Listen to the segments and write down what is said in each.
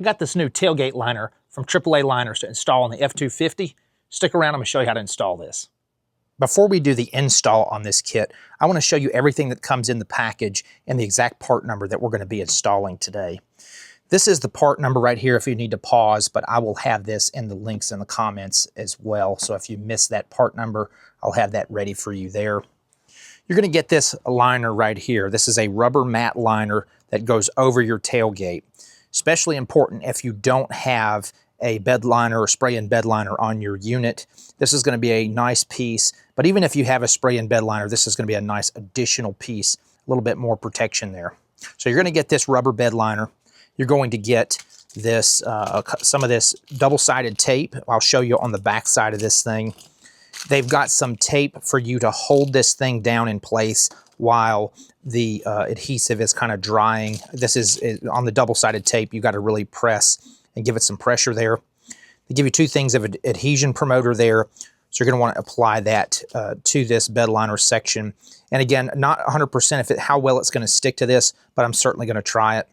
I got this new tailgate liner from AAA Liners to install on the F250. Stick around, I'm going to show you how to install this. Before we do the install on this kit, I want to show you everything that comes in the package and the exact part number that we're going to be installing today. This is the part number right here if you need to pause, but I will have this in the links in the comments as well. So if you miss that part number, I'll have that ready for you there. You're going to get this liner right here. This is a rubber mat liner that goes over your tailgate. Especially important if you don't have a bed liner or spray-in bed liner on your unit. This is going to be a nice piece, but even if you have a spray-in bed liner, this is going to be a nice additional piece, a little bit more protection there. So you're going to get this rubber bed liner. You're going to get this some of this double-sided tape. I'll show you on the back side of this thing. They've got some tape for you to hold this thing down in place while the adhesive is kind of drying. This is on the double-sided tape. You got to really press and give it some pressure there. They give you two things of an adhesion promoter there. So you're going to want to apply that to this bed liner section. And again, not 100% how well it's going to stick to this, but I'm certainly going to try it.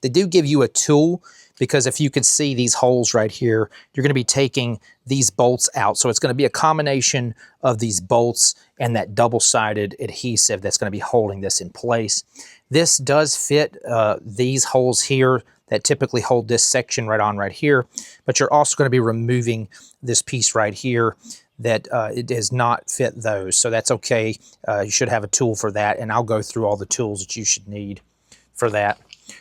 They do give you a tool because if you can see these holes right here, you're going to be taking these bolts out. So it's going to be a combination of these bolts and that double-sided adhesive that's going to be holding this in place. This does fit these holes here that typically hold this section right here, but you're also going to be removing this piece right here that it does not fit those. So that's okay. You should have a tool for that, and I'll go through all the tools that you should need for that.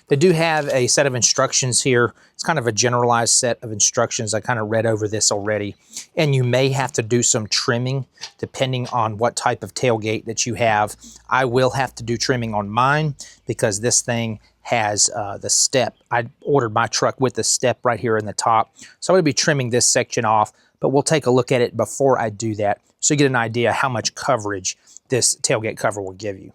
They do have a set of instructions here. It's kind of a generalized set of instructions. I kind of read over this already. And you may have to do some trimming depending on what type of tailgate that you have. I will have to do trimming on mine because this thing has the step. I ordered my truck with the step right here in the top. So I'm going to be trimming this section off, but we'll take a look at it before I do that so you get an idea how much coverage this tailgate cover will give you.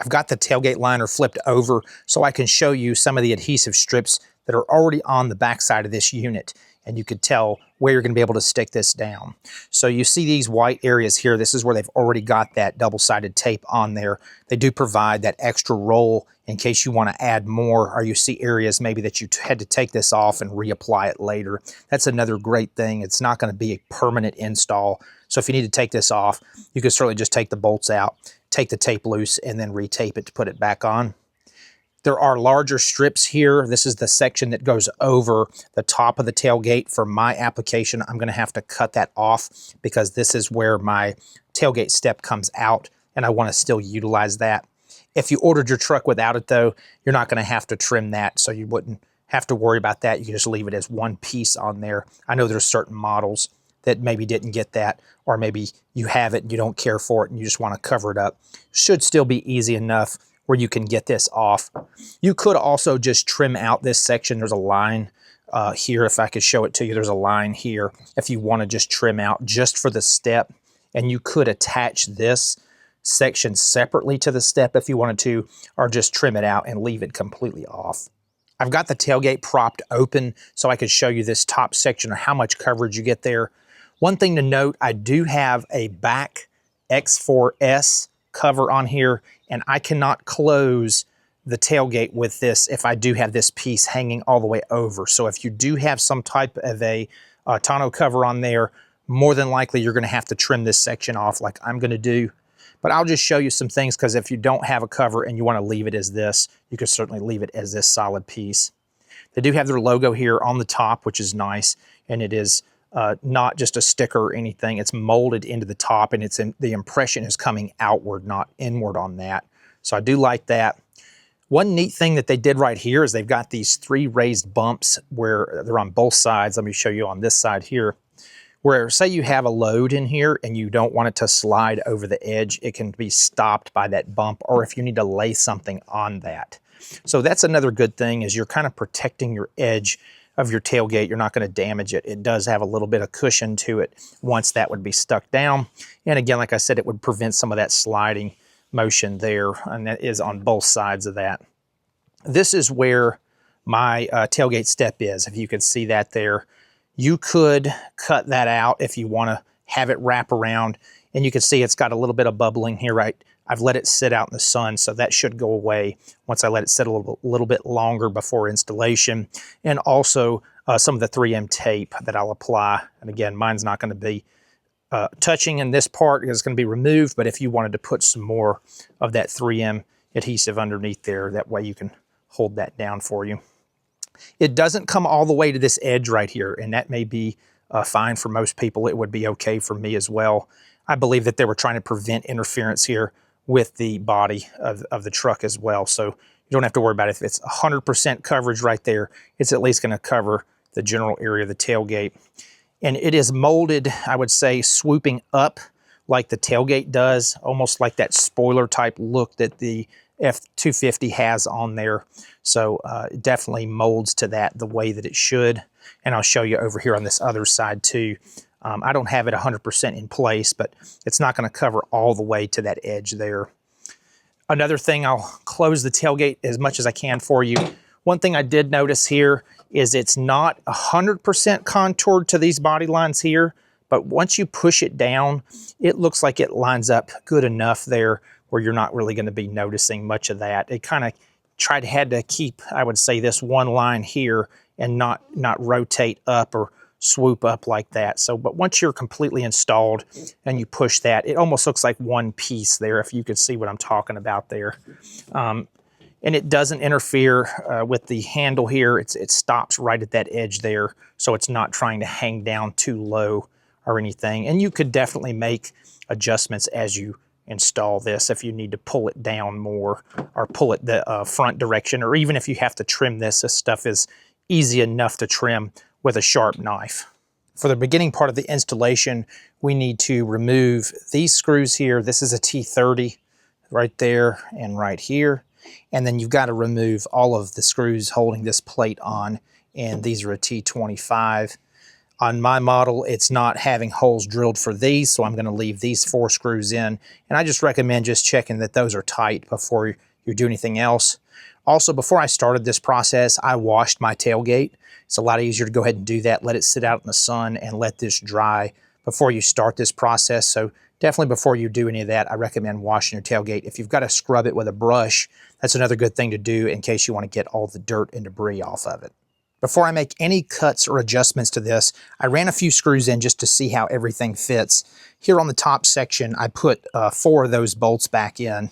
I've got the tailgate liner flipped over so I can show you some of the adhesive strips that are already on the back side of this unit, and you could tell where you're going to be able to stick this down. So you see these white areas here. This is where they've already got that double-sided tape on there. They do provide that extra roll in case you want to add more, or you see areas maybe that you had to take this off and reapply it later. That's another great thing. It's not going to be a permanent install. So if you need to take this off, you can certainly just take the bolts out, take the tape loose, and then retape it to put it back on. There are larger strips here. This is the section that goes over the top of the tailgate. For my application, I'm going to have to cut that off because this is where my tailgate step comes out, and I want to still utilize that. If you ordered your truck without it, though, you're not going to have to trim that, so you wouldn't have to worry about that. You can just leave it as one piece on there. I know there's certain models that maybe didn't get that, or maybe you have it and you don't care for it and you just want to cover it up. Should still be easy enough where you can get this off. You could also just trim out this section. There's a line here, if I could show it to you. There's a line here if you want to just trim out just for the step, and you could attach this section separately to the step if you wanted to, or just trim it out and leave it completely off. I've got the tailgate propped open so I could show you this top section of how much coverage you get there. One thing to note, I do have a back X4S cover on here, and I cannot close the tailgate with this if I do have this piece hanging all the way over. So if you do have some type of a tonneau cover on there, more than likely you're going to have to trim this section off like I'm going to do. But I'll just show you some things, because if you don't have a cover and you want to leave it as this, you can certainly leave it as this solid piece. They do have their logo here on the top, which is nice, and it is not just a sticker or anything. It's molded into the top, and the impression is coming outward, not inward on that. So I do like that. One neat thing that they did right here is they've got these 3 raised bumps where they're on both sides. Let me show you on this side here, where say you have a load in here and you don't want it to slide over the edge, it can be stopped by that bump, or if you need to lay something on that. So that's another good thing, is you're kind of protecting your edge of your tailgate. You're not going to damage it. It does have a little bit of cushion to it once that would be stuck down. And again, like I said, it would prevent some of that sliding motion there, and that is on both sides of that. This is where my tailgate step is. If you could see that there, you could cut that out if you want to have it wrap around, and you can see it's got a little bit of bubbling here right I've let it sit out in the sun, so that should go away once I let it sit a little bit longer before installation. And also some of the 3M tape that I'll apply. And again, mine's not going to be touching in this part, it's going to be removed, but if you wanted to put some more of that 3M adhesive underneath there, that way you can hold that down for you. It doesn't come all the way to this edge right here, and that may be fine for most people. It would be okay for me as well. I believe that they were trying to prevent interference here with the body of the truck as well, so you don't have to worry about it. If it's 100% coverage right there, it's at least going to cover the general area of the tailgate. And it is molded, I would say, swooping up like the tailgate does, almost like that spoiler type look that the F250 has on there. So it definitely molds to that the way that it should. And I'll show you over here on this other side too. I don't have it 100% in place, but it's not going to cover all the way to that edge there. Another thing, I'll close the tailgate as much as I can for you. One thing I did notice here is it's not 100% contoured to these body lines here, but once you push it down, it looks like it lines up good enough there where you're not really going to be noticing much of that. It kind of had to keep, I would say, this one line here and not rotate up or swoop up like that. So, but once you're completely installed and you push that, it almost looks like one piece there, if you could see what I'm talking about there. And it doesn't interfere with the handle here. It stops right at that edge there, so it's not trying to hang down too low or anything. And you could definitely make adjustments as you install this if you need to pull it down more or pull it the front direction, or even if you have to trim this stuff is easy enough to trim with a sharp knife. For the beginning part of the installation, we need to remove these screws here. This is a T30 right there and right here. And then you've got to remove all of the screws holding this plate on, and these are a T25. On my model, it's not having holes drilled for these, so I'm going to leave these 4 screws in. And I just recommend just checking that those are tight before you do anything else. Also, before I started this process, I washed my tailgate. It's a lot easier to go ahead and do that, let it sit out in the sun and let this dry before you start this process. So definitely before you do any of that, I recommend washing your tailgate. If you've got to scrub it with a brush, that's another good thing to do in case you want to get all the dirt and debris off of it. Before I make any cuts or adjustments to this, I ran a few screws in just to see how everything fits. Here on the top section, I put 4 of those bolts back in.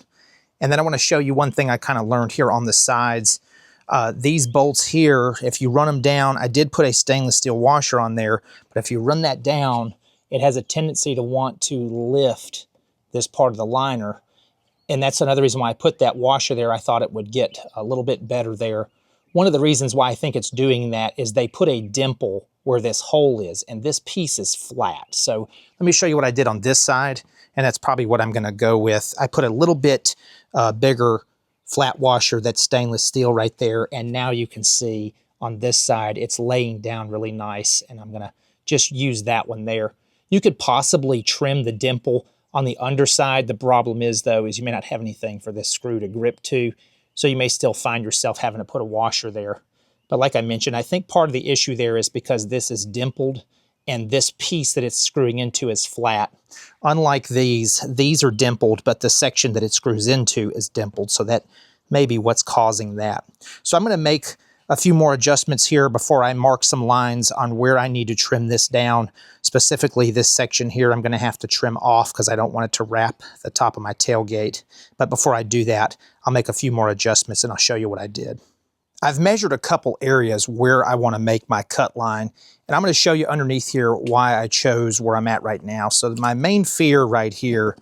And then I want to show you one thing I kind of learned here on the sides. These bolts here, if you run them down, I did put a stainless steel washer on there, but if you run that down, it has a tendency to want to lift this part of the liner. And that's another reason why I put that washer there. I thought it would get a little bit better there. One of the reasons why I think it's doing that is they put a dimple where this hole is, and this piece is flat. So let me show you what I did on this side, and that's probably what I'm going to go with. I put a little bit bigger flat washer that's stainless steel right there, and now you can see on this side it's laying down really nice, and I'm going to just use that one there. You could possibly trim the dimple on the underside. The problem is, though, is you may not have anything for this screw to grip to, so you may still find yourself having to put a washer there. But like I mentioned, I think part of the issue there is because this is dimpled and this piece that it's screwing into is flat. Unlike these are dimpled, but the section that it screws into is dimpled, so that may be what's causing that. So I'm going to make a few more adjustments here before I mark some lines on where I need to trim this down. Specifically, this section here I'm going to have to trim off because I don't want it to wrap the top of my tailgate. But before I do that, I'll make a few more adjustments and I'll show you what I did. I've measured a couple areas where I want to make my cut line, and I'm going to show you underneath here why I chose where I'm at right now. So my main fear right here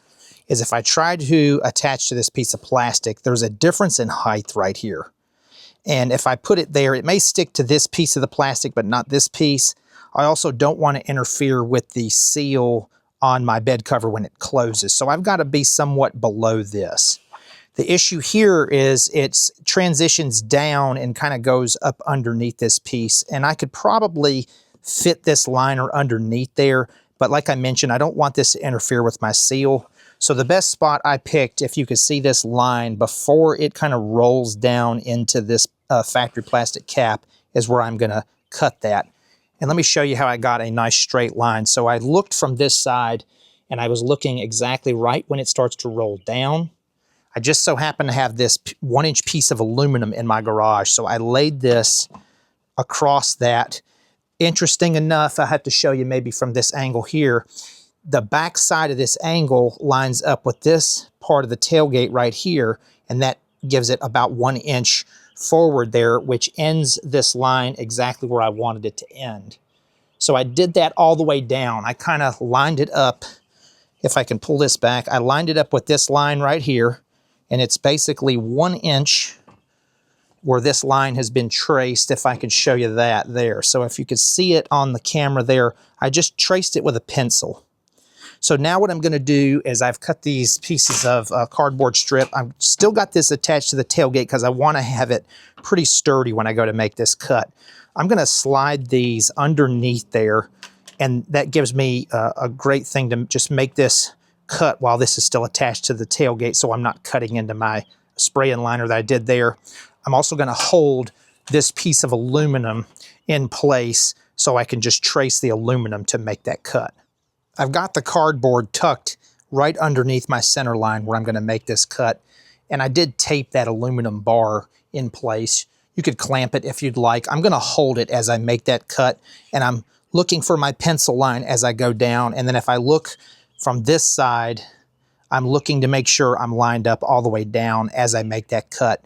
is if I try to attach to this piece of plastic, there's a difference in height right here. And if I put it there, it may stick to this piece of the plastic, but not this piece. I also don't want to interfere with the seal on my bed cover when it closes. So I've got to be somewhat below this. The issue here is it transitions down and kind of goes up underneath this piece. And I could probably fit this liner underneath there. But like I mentioned, I don't want this to interfere with my seal. So the best spot I picked, if you could see this line before it kind of rolls down into this factory plastic cap, is where I'm going to cut that. And let me show you how I got a nice straight line. So I looked from this side and I was looking exactly right when it starts to roll down. I just so happen to have this 1-inch piece of aluminum in my garage, so I laid this across that. Interesting enough, I have to show you maybe from this angle here, the back side of this angle lines up with this part of the tailgate right here, and that gives it about 1 inch forward there, which ends this line exactly where I wanted it to end. So I did that all the way down. I kind of lined it up. If I can pull this back, I lined it up with this line right here, and it's basically 1 inch where this line has been traced, if I could show you that there. So if you could see it on the camera there, I just traced it with a pencil. So now what I'm going to do is I've cut these pieces of cardboard strip. I've still got this attached to the tailgate because I want to have it pretty sturdy when I go to make this cut. I'm going to slide these underneath there, and that gives me a great thing to just make this cut while this is still attached to the tailgate, so I'm not cutting into my spray-in liner that I did there. I'm also going to hold this piece of aluminum in place so I can just trace the aluminum to make that cut. I've got the cardboard tucked right underneath my center line where I'm going to make this cut, and I did tape that aluminum bar in place. You could clamp it if you'd like. I'm going to hold it as I make that cut, and I'm looking for my pencil line as I go down, and then if I look from this side, I'm looking to make sure I'm lined up all the way down as I make that cut.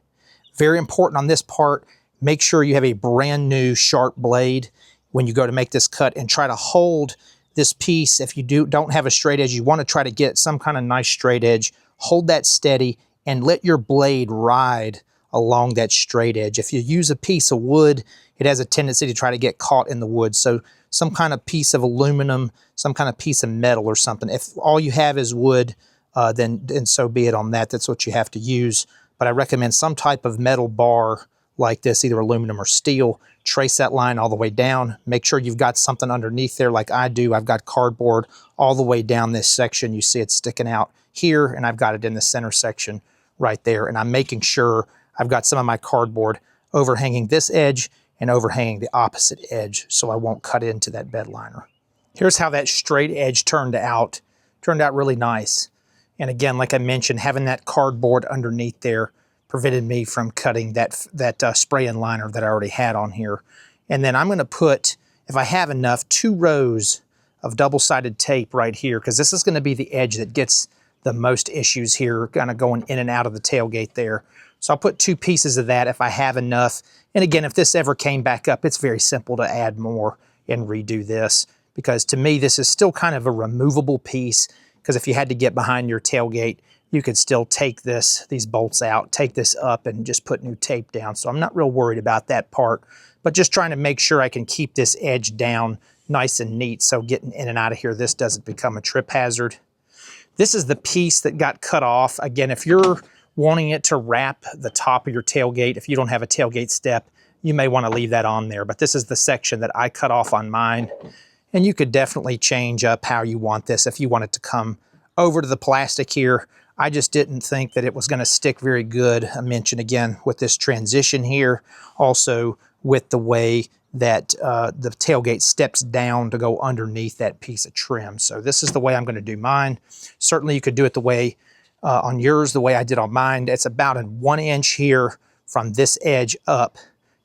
Very important on this part, make sure you have a brand new sharp blade when you go to make this cut, and try to hold this piece. If you don't have a straight edge, you want to try to get some kind of nice straight edge. Hold that steady and let your blade ride along that straight edge. If you use a piece of wood, it has a tendency to try to get caught in the wood. So some kind of piece of aluminum, some kind of piece of metal or something. If all you have is wood, then so be it on that. That's what you have to use. But I recommend some type of metal bar like this, either aluminum or steel. Trace that line all the way down. Make sure you've got something underneath there like I do. I've got cardboard all the way down this section. You see it sticking out here, and I've got it in the center section right there. And I'm making sure I've got some of my cardboard overhanging this edge and overhanging the opposite edge so I won't cut into that bed liner. Here's how that straight edge turned out. Turned out really nice. And again, like I mentioned, having that cardboard underneath there prevented me from cutting that spray-in liner that I already had on here. And then I'm going to put, if I have enough, 2 rows of double-sided tape right here, because this is going to be the edge that gets the most issues here, kind of going in and out of the tailgate there. So I'll put 2 pieces of that if I have enough. And again, if this ever came back up, it's very simple to add more and redo this, because to me, this is still kind of a removable piece, because if you had to get behind your tailgate, you could still take these bolts out, take this up, and just put new tape down. So I'm not real worried about that part, but just trying to make sure I can keep this edge down nice and neat so getting in and out of here, this doesn't become a trip hazard. This is the piece that got cut off. Again, if you're wanting it to wrap the top of your tailgate, if you don't have a tailgate step, you may want to leave that on there. But this is the section that I cut off on mine. And you could definitely change up how you want this if you want it to come over to the plastic here. I just didn't think that it was going to stick very good. I mentioned again with this transition here, also with the way that the tailgate steps down to go underneath that piece of trim. So this is the way I'm going to do mine. Certainly you could do it the way on yours, the way I did on mine. It's about a 1 inch here from this edge up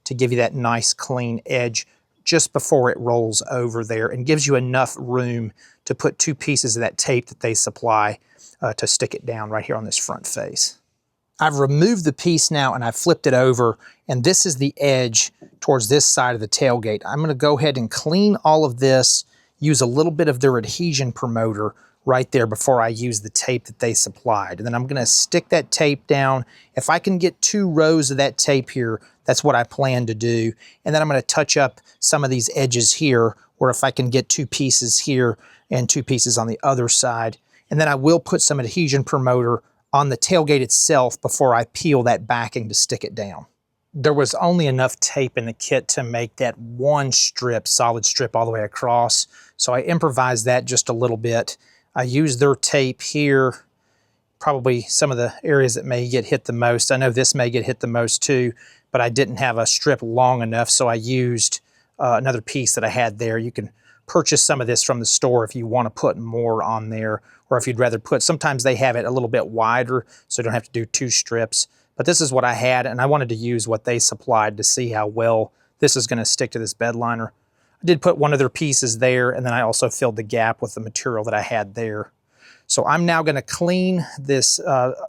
to give you that nice clean edge just before it rolls over there, and gives you enough room to put 2 pieces of that tape that they supply to stick it down right here on this front face. I've removed the piece now and I've flipped it over, and this is the edge towards this side of the tailgate. I'm going to go ahead and clean all of this, use a little bit of their adhesion promoter right there before I use the tape that they supplied. And then I'm going to stick that tape down. If I can get 2 rows of that tape here, that's what I plan to do. And then I'm going to touch up some of these edges here, or if I can get 2 pieces here and 2 pieces on the other side. And then I will put some adhesion promoter on the tailgate itself before I peel that backing to stick it down. There was only enough tape in the kit to make that 1 strip, solid strip all the way across. So I improvised that just a little bit. I used their tape here, probably some of the areas that may get hit the most. I know this may get hit the most too, but I didn't have a strip long enough, so I used another piece that I had there. You can purchase some of this from the store if you want to put more on there, or if you'd rather put, sometimes they have it a little bit wider so you don't have to do 2 strips. But this is what I had, and I wanted to use what they supplied to see how well this is going to stick to this bed liner. I did put one of their pieces there, and then I also filled the gap with the material that I had there. So I'm now going to clean this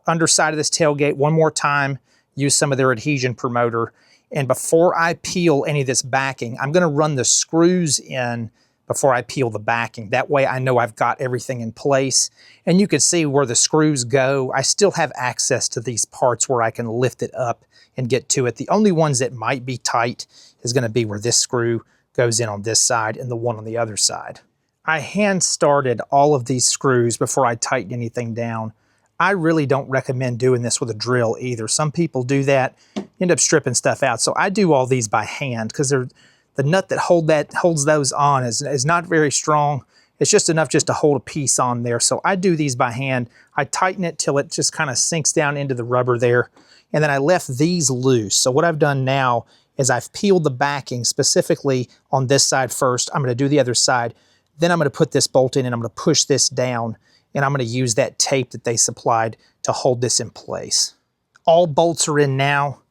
underside of this tailgate one more time, use some of their adhesion promoter, and before I peel any of this backing, I'm going to run the screws in before I peel the backing. That way I know I've got everything in place. And you can see where the screws go. I still have access to these parts where I can lift it up and get to it. The only ones that might be tight is going to be where this screw goes in on this side and the one on the other side. I hand started all of these screws before I tighten anything down. I really don't recommend doing this with a drill either. Some people do that, end up stripping stuff out. So I do all these by hand because the nut that holds those on is not very strong. It's just enough just to hold a piece on there. So I do these by hand. I tighten it till it just kind of sinks down into the rubber there. And then I left these loose. So what I've done now is I've peeled the backing specifically on this side first. I'm going to do the other side. Then I'm going to put this bolt in and I'm going to push this down. And I'm going to use that tape that they supplied to hold this in place. All bolts are in now.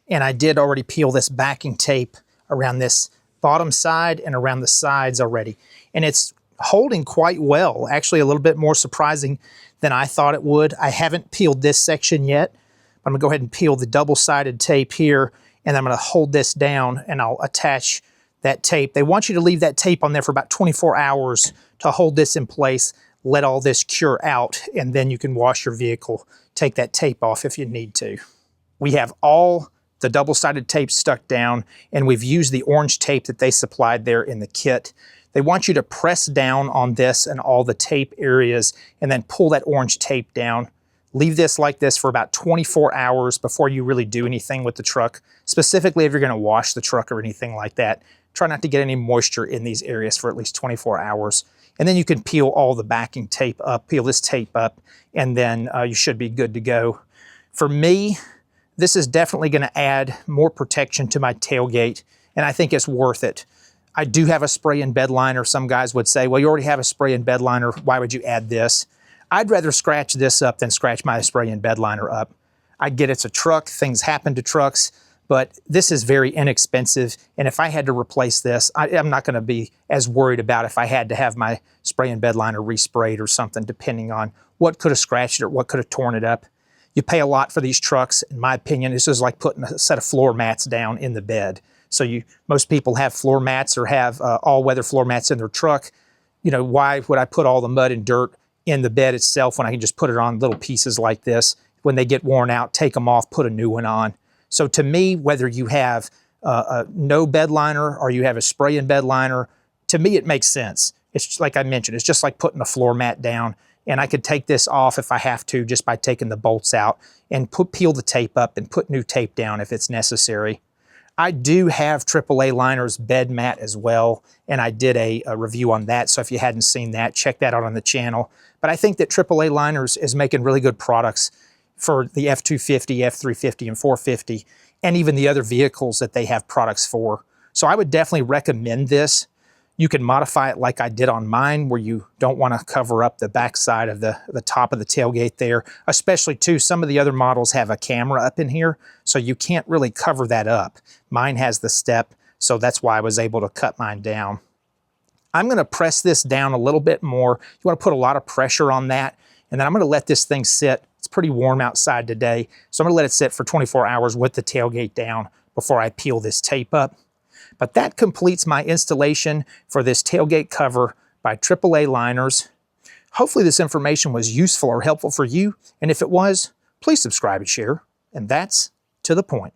And I did already peel this backing tape around this bottom side and around the sides already. And it's holding quite well, actually a little bit more surprising than I thought it would. I haven't peeled this section yet. I'm gonna go ahead and peel the double-sided tape here, and I'm gonna hold this down and I'll attach that tape. They want you to leave that tape on there for about 24 hours to hold this in place, let all this cure out, and then you can wash your vehicle, take that tape off if you need to. We have all the double-sided tape stuck down, and we've used the orange tape that they supplied there in the kit. They want you to press down on this and all the tape areas and then pull that orange tape down. Leave this like this for about 24 hours before you really do anything with the truck. Specifically if you're going to wash the truck or anything like that. Try not to get any moisture in these areas for at least 24 hours. And then you can peel all the backing tape up, peel this tape up, and then you should be good to go. For me, this is definitely going to add more protection to my tailgate, and I think it's worth it. I do have a spray-in bed liner. Some guys would say, well, you already have a spray-in bed liner. Why would you add this? I'd rather scratch this up than scratch my spray-in bed liner up. I get it's a truck. Things happen to trucks, but this is very inexpensive, and if I had to replace this, I'm not going to be as worried about if I had to have my spray-in bed liner resprayed or something, depending on what could have scratched it or what could have torn it up. You pay a lot for these trucks. In my opinion, this is like putting a set of floor mats down in the bed. So most people have floor mats or have all-weather floor mats in their truck. You know, why would I put all the mud and dirt in the bed itself when I can just put it on little pieces like this? When they get worn out, take them off, put a new one on. So to me, whether you have no bed liner or you have a spray-in bed liner, to me it makes sense. It's just, like I mentioned, it's just like putting a floor mat down. And I could take this off if I have to just by taking the bolts out and peel the tape up and put new tape down if it's necessary. I do have AAA Liners bed mat as well, and I did a review on that. So if you hadn't seen that, check that out on the channel. But I think that AAA Liners is making really good products for the F250, F350, and 450, and even the other vehicles that they have products for. So I would definitely recommend this. You can modify it like I did on mine, where you don't want to cover up the backside of the top of the tailgate there. Especially too, some of the other models have a camera up in here, so you can't really cover that up. Mine has the step, so that's why I was able to cut mine down. I'm going to press this down a little bit more. You want to put a lot of pressure on that, and then I'm going to let this thing sit. It's pretty warm outside today, so I'm going to let it sit for 24 hours with the tailgate down before I peel this tape up. But that completes my installation for this tailgate cover by AAA Liners. Hopefully this information was useful or helpful for you, and if it was, please subscribe and share. And that's to the point.